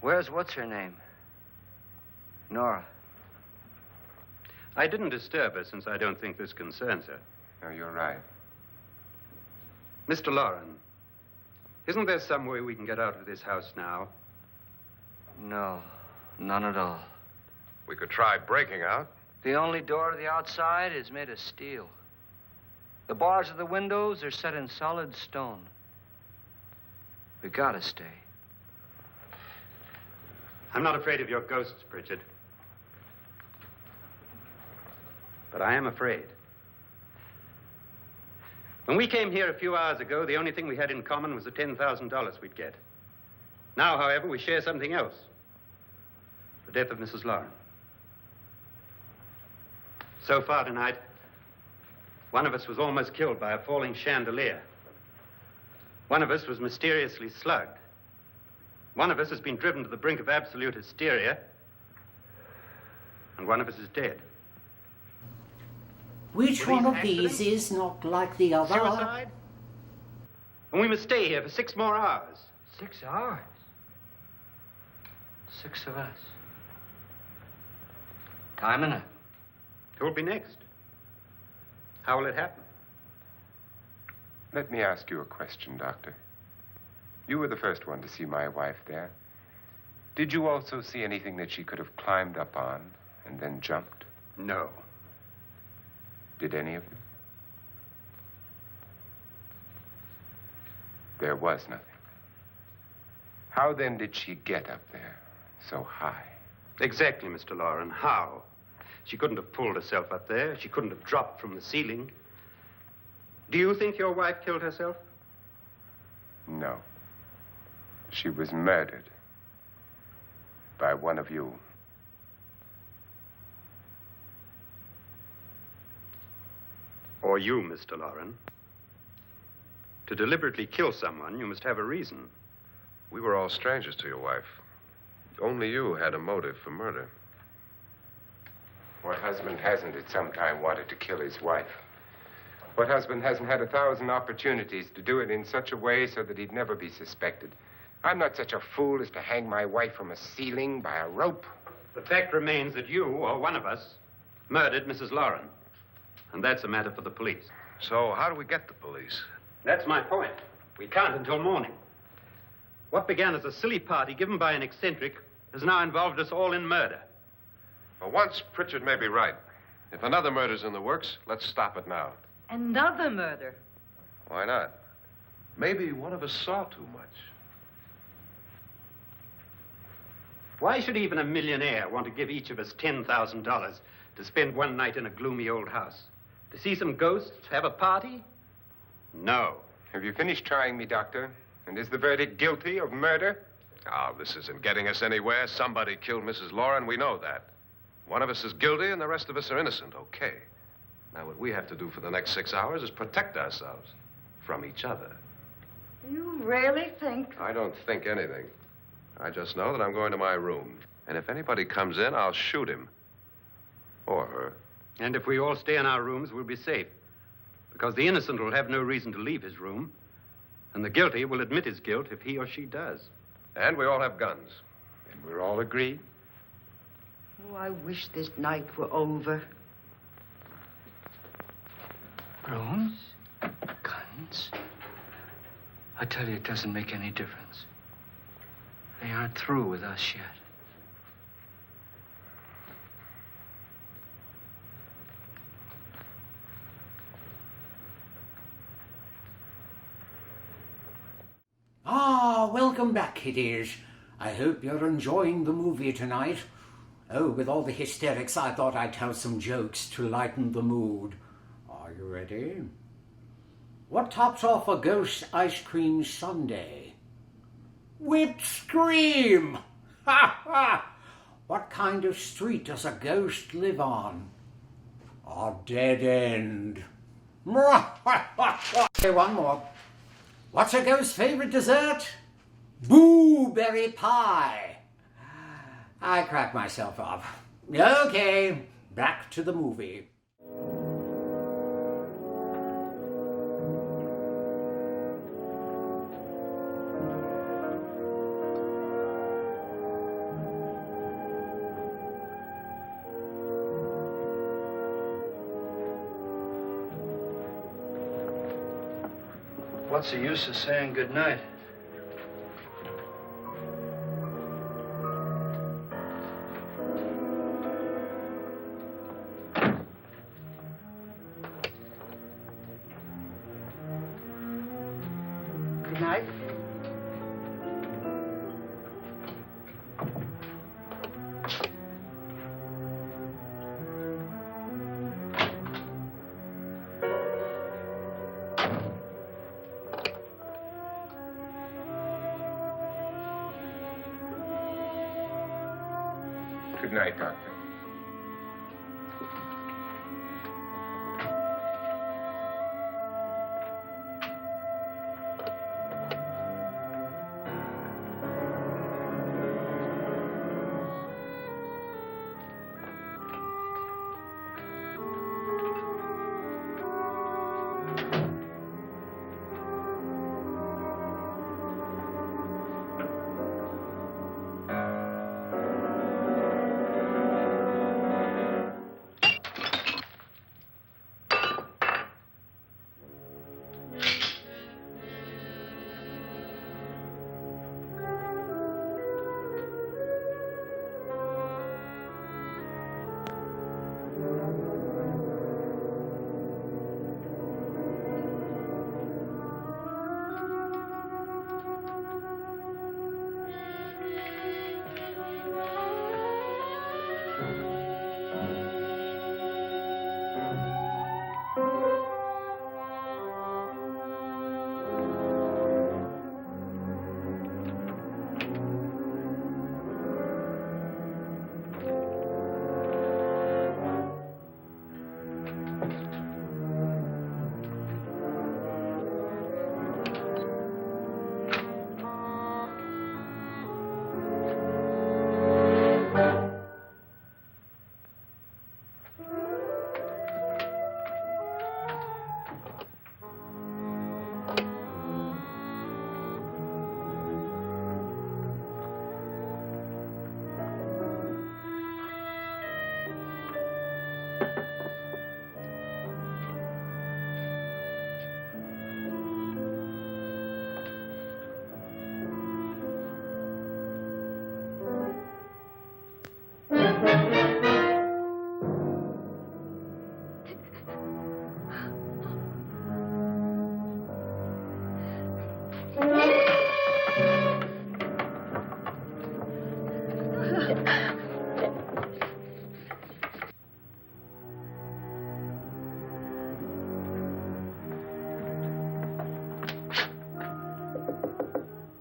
Where's what's-her-name? Nora. I didn't disturb her since I don't think this concerns her. No, you're right. Mr. Lauren, isn't there some way we can get out of this house now? No, none at all. We could try breaking out. The only door to the outside is made of steel. The bars of the windows are set in solid stone. We gotta stay. I'm not afraid of your ghosts, Bridget. But I am afraid. When we came here a few hours ago, the only thing we had in common was the $10,000 we'd get. Now, however, we share something else. The death of Mrs. Lauren. So far tonight, one of us was almost killed by a falling chandelier. One of us was mysteriously slugged. One of us has been driven to the brink of absolute hysteria, and one of us is dead. Which one of these is not like the other? Suicide? And we must stay here for 6 more hours. 6 hours? 6 of us. Time enough. Who'll be next? How will it happen? Let me ask you a question, Doctor. You were the first one to see my wife there. Did you also see anything that she could have climbed up on and then jumped? No. Did any of you? There was nothing. How then did she get up there so high? Exactly, Mr. Loren. How? She couldn't have pulled herself up there. She couldn't have dropped from the ceiling. Do you think your wife killed herself? No. She was murdered by one of you. Or you, Mr. Loren. To deliberately kill someone, you must have a reason. We were all strangers to your wife. Only you had a motive for murder. What husband hasn't at some time wanted to kill his wife? What husband hasn't had 1,000 opportunities to do it in such a way so that he'd never be suspected? I'm not such a fool as to hang my wife from a ceiling by a rope. The fact remains that you, or one of us, murdered Mrs. Loren. And that's a matter for the police. So how do we get the police? That's my point. We can't until morning. What began as a silly party given by an eccentric has now involved us all in murder. For once, Pritchard may be right. If another murder's in the works, let's stop it now. Another murder? Why not? Maybe one of us saw too much. Why should even a millionaire want to give each of us $10,000 to spend one night in a gloomy old house? To see some ghosts, have a party? No. Have you finished trying me, Doctor? And is the verdict guilty of murder? Oh, this isn't getting us anywhere. Somebody killed Mrs. Loren. We know that. One of us is guilty and the rest of us are innocent. Okay. Now, what we have to do for the next 6 hours is protect ourselves from each other. You really think? I don't think anything. I just know that I'm going to my room. And if anybody comes in, I'll shoot him. Or her. And if we all stay in our rooms, we'll be safe. Because the innocent will have no reason to leave his room. And the guilty will admit his guilt if he or she does. And we all have guns. And we're all agreed? Oh, I wish this night were over. Rooms? Guns? I tell you, it doesn't make any difference. They aren't through with us yet. Welcome back, kiddies. I hope you're enjoying the movie tonight. Oh, with all the hysterics, I thought I'd tell some jokes to lighten the mood. Are you ready? What tops off a ghost ice cream sundae? Whipped cream! Ha ha! What kind of street does a ghost live on? A dead end. Okay, one more. What's a ghost's favorite dessert? Blueberry pie. I cracked myself up. Okay, back to the movie. What's the use of saying goodnight? Good night. Good night, Doctor.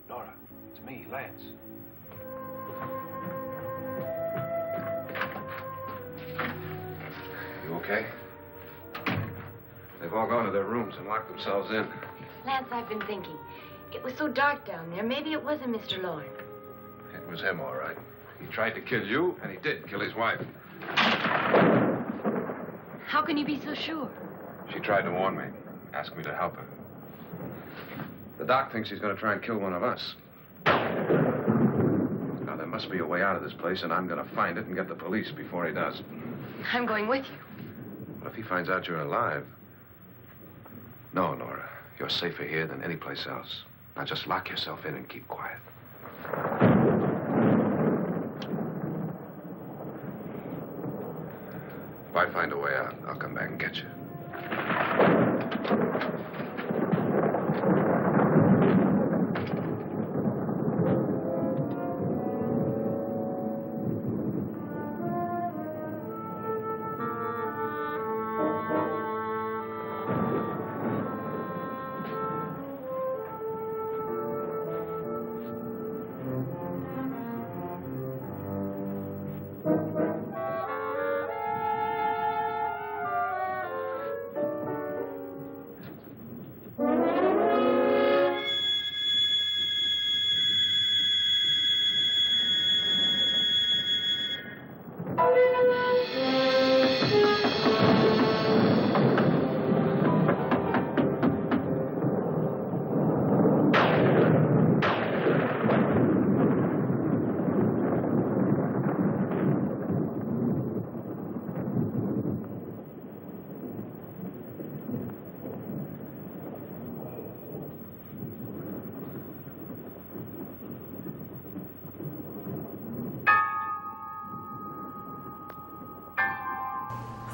Nora, it's me, Lance. You okay? They've all gone to their rooms and locked themselves in. Lance, I've been thinking. It was so dark down there. Maybe it wasn't Mr. Lorne. It was him, all right. He tried to kill you, and he did kill his wife. How can you be so sure? She tried to warn me, asked me to help her. The doc thinks he's going to try and kill one of us. Now, there must be a way out of this place, and I'm going to find it and get the police before he does. I'm going with you. What if he finds out you're alive? No, Nora. You're safer here than any place else. Now, just lock yourself in and keep quiet. If I find a way out, I'll come back and get you.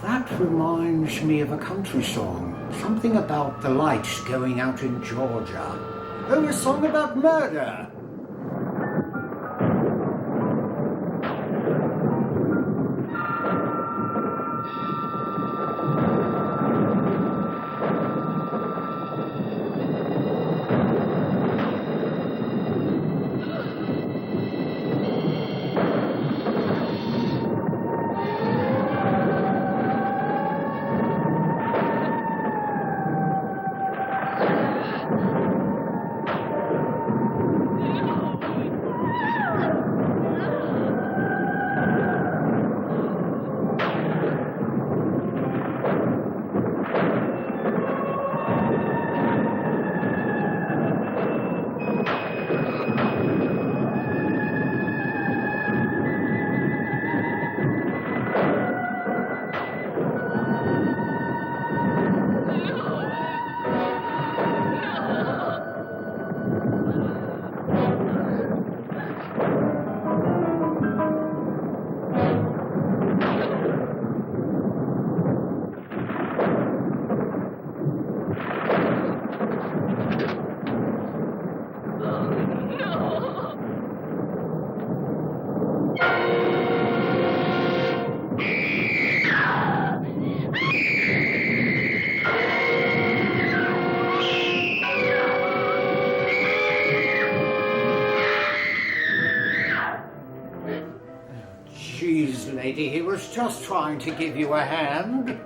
That reminds me of a country song. Something about the lights going out in Georgia. Oh, a song about murder. Jeez, lady, he was just trying to give you a hand.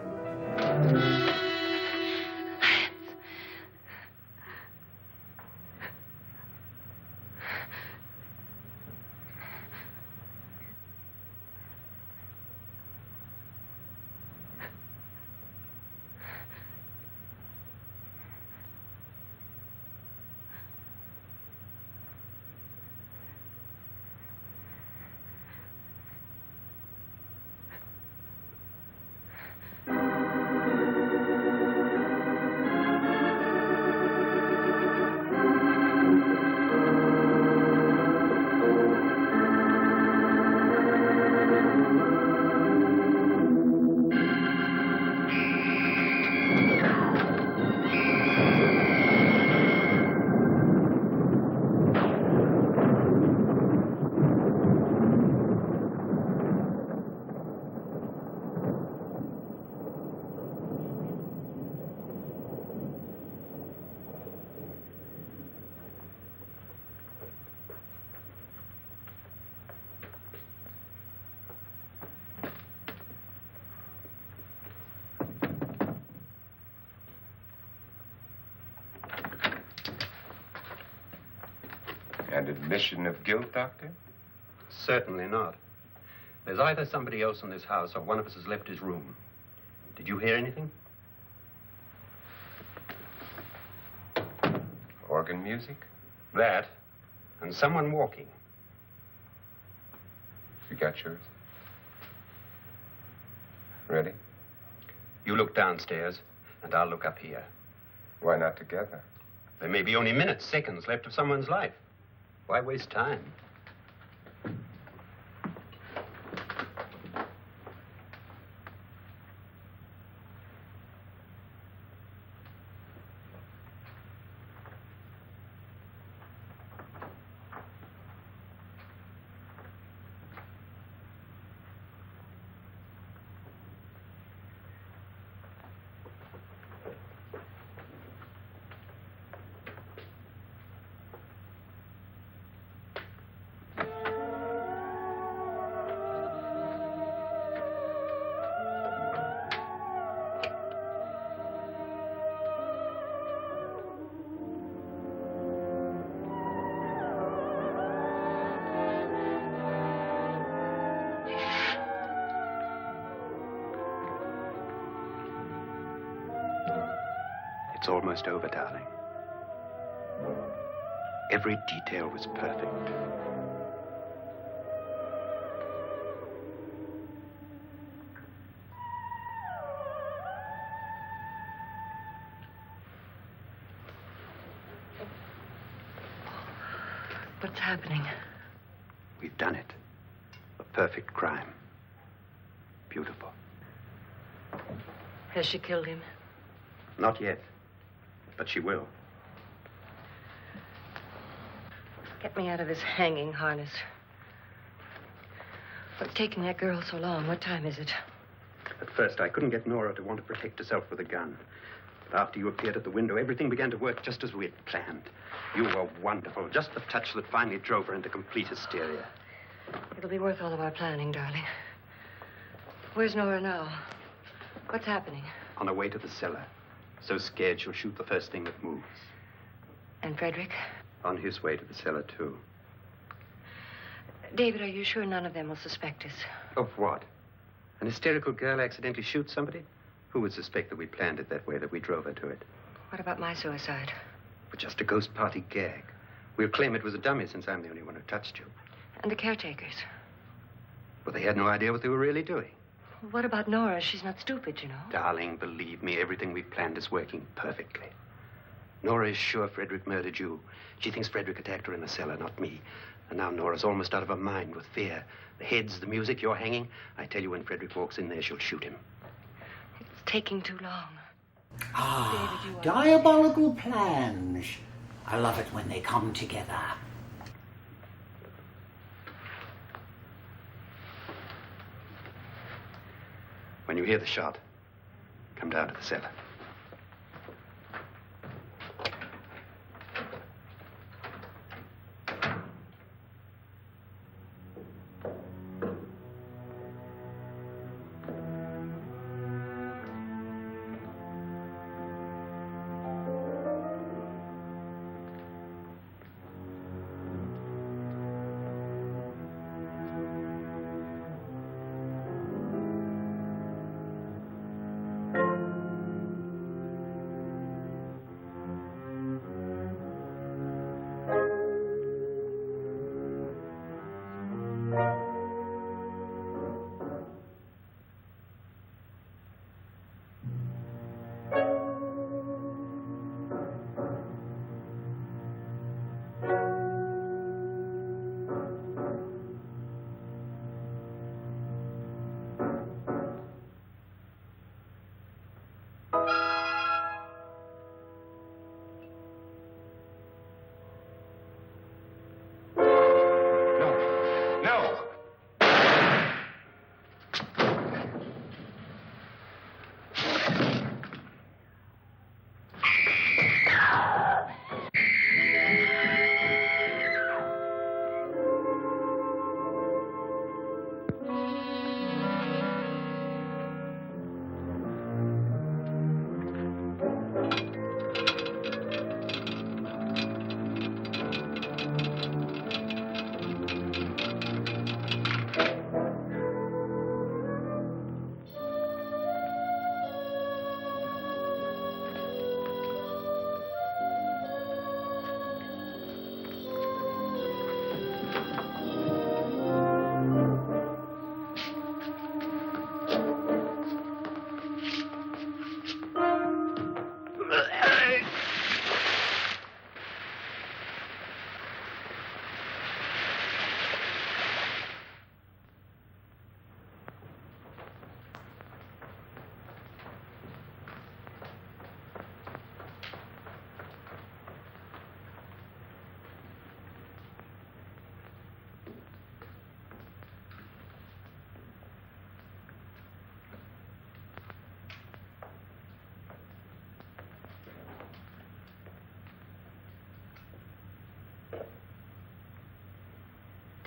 And admission of guilt, Doctor? Certainly not. There's either somebody else in this house or one of us has left his room. Did you hear anything? Organ music? That, and someone walking. You got yours? Ready? You look downstairs, and I'll look up here. Why not together? There may be only minutes, seconds left of someone's life. Why waste time? It's almost over, darling. Every detail was perfect. What's happening? We've done it. A perfect crime. Beautiful. Has she killed him? Not yet. But she will. Get me out of this hanging harness. What's taking that girl so long? What time is it? At first, I couldn't get Nora to want to protect herself with a gun. But after you appeared at the window, everything began to work just as we had planned. You were wonderful. Just the touch that finally drove her into complete hysteria. It'll be worth all of our planning, darling. Where's Nora now? What's happening? On her way to the cellar. So scared she'll shoot the first thing that moves. And Frederick? On his way to the cellar, too. David, are you sure none of them will suspect us? Of what? An hysterical girl accidentally shoots somebody? Who would suspect that we planned it that way, that we drove her to it? What about my suicide? But just a ghost party gag. We'll claim it was a dummy since I'm the only one who touched you. And the caretakers? But they had no idea what they were really doing. What about Nora? She's not stupid, you know. Darling, believe me, everything we've planned is working perfectly. Nora is sure Frederick murdered you. She thinks Frederick attacked her in the cellar, not me. And now Nora's almost out of her mind with fear. The heads, the music, you're hanging. I tell you, when Frederick walks in there, she'll shoot him. It's taking too long. Ah, David, you are... diabolical plans. I love it when they come together. When you hear the shot, come down to the cellar.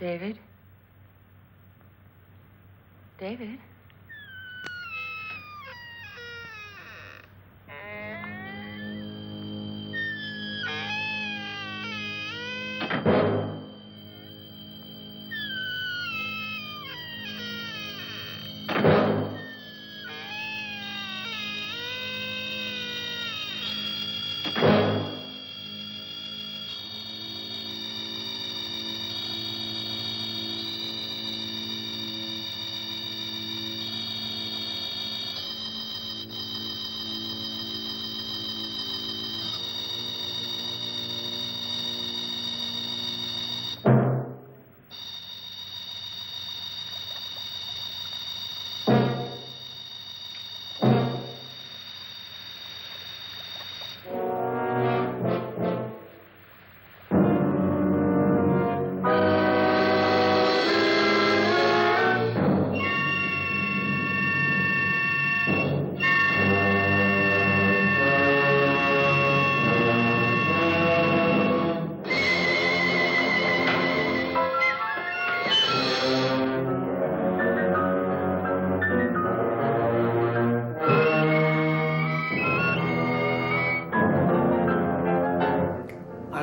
David? David?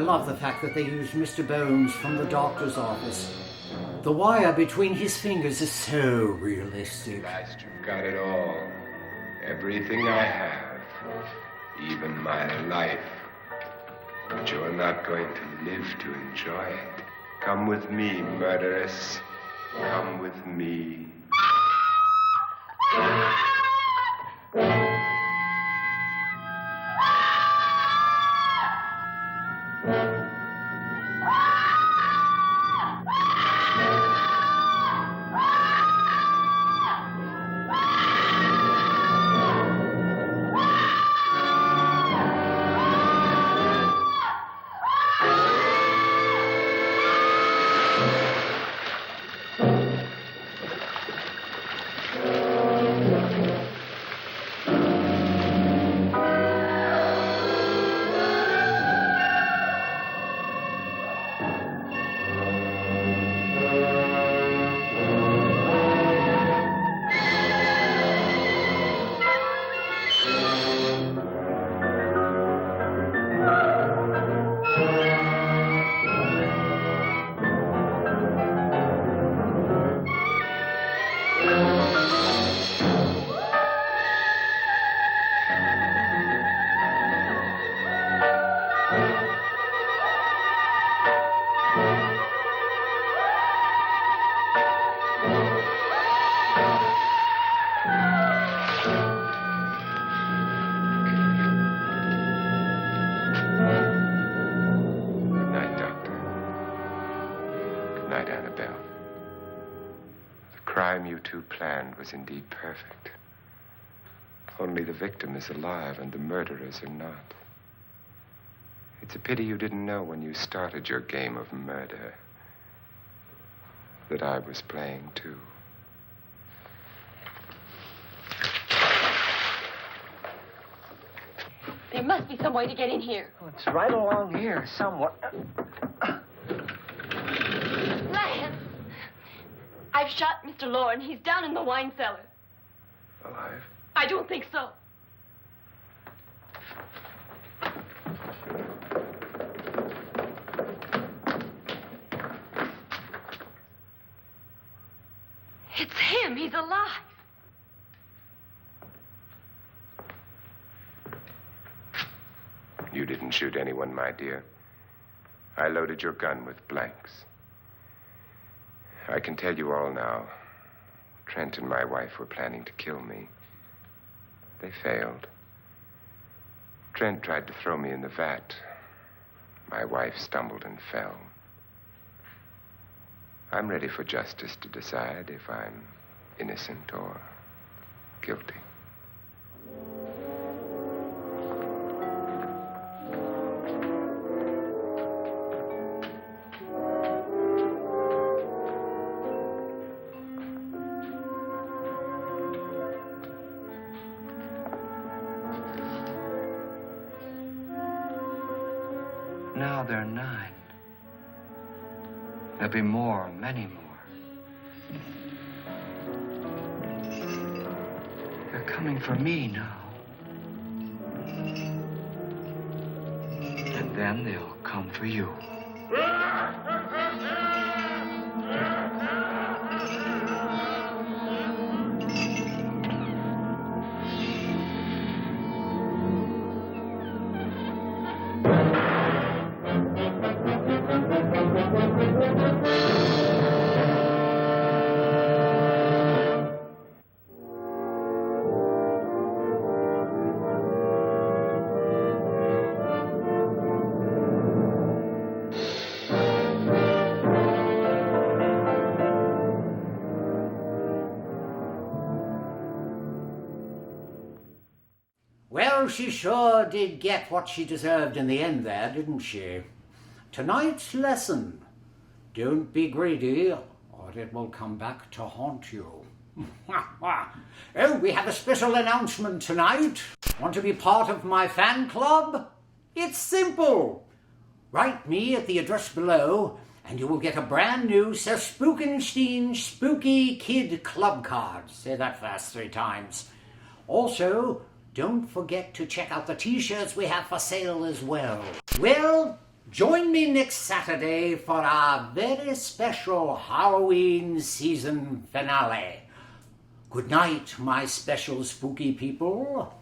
I love the fact that they used Mr. Bones from the doctor's office. The wire between his fingers is so realistic. At last you've got it all. Everything I have. Even my life. But you're not going to live to enjoy it. Come with me, murderess. Come with me. You two planned was indeed perfect. Only the victim is alive and the murderers are not. It's a pity you didn't know when you started your game of murder that I was playing too. There must be some way to get in here. Oh, it's right along here somewhere. Lance! I've shot Mr. Loren. He's down in the wine cellar. Alive? I don't think so. It's him. He's alive. You didn't shoot anyone, my dear. I loaded your gun with blanks. I can tell you all now. Trent and my wife were planning to kill me. They failed. Trent tried to throw me in the vat. My wife stumbled and fell. I'm ready for justice to decide if I'm innocent or guilty. Now they're 9. There'll be more, many more. They're coming for me now. And then they'll come for you. Well, she sure did get what she deserved in the end there, didn't she? Tonight's lesson: don't be greedy, or it will come back to haunt you. Oh, we have a special announcement tonight. Want to be part of my fan club? It's simple. Write me at the address below, and you will get a brand new Sir Spookenstein Spooky Kid Club card. Say that fast 3 times. Also, don't forget to check out the t-shirts we have for sale as well. Well, join me next Saturday for our very special Halloween season finale. Good night, my special spooky people.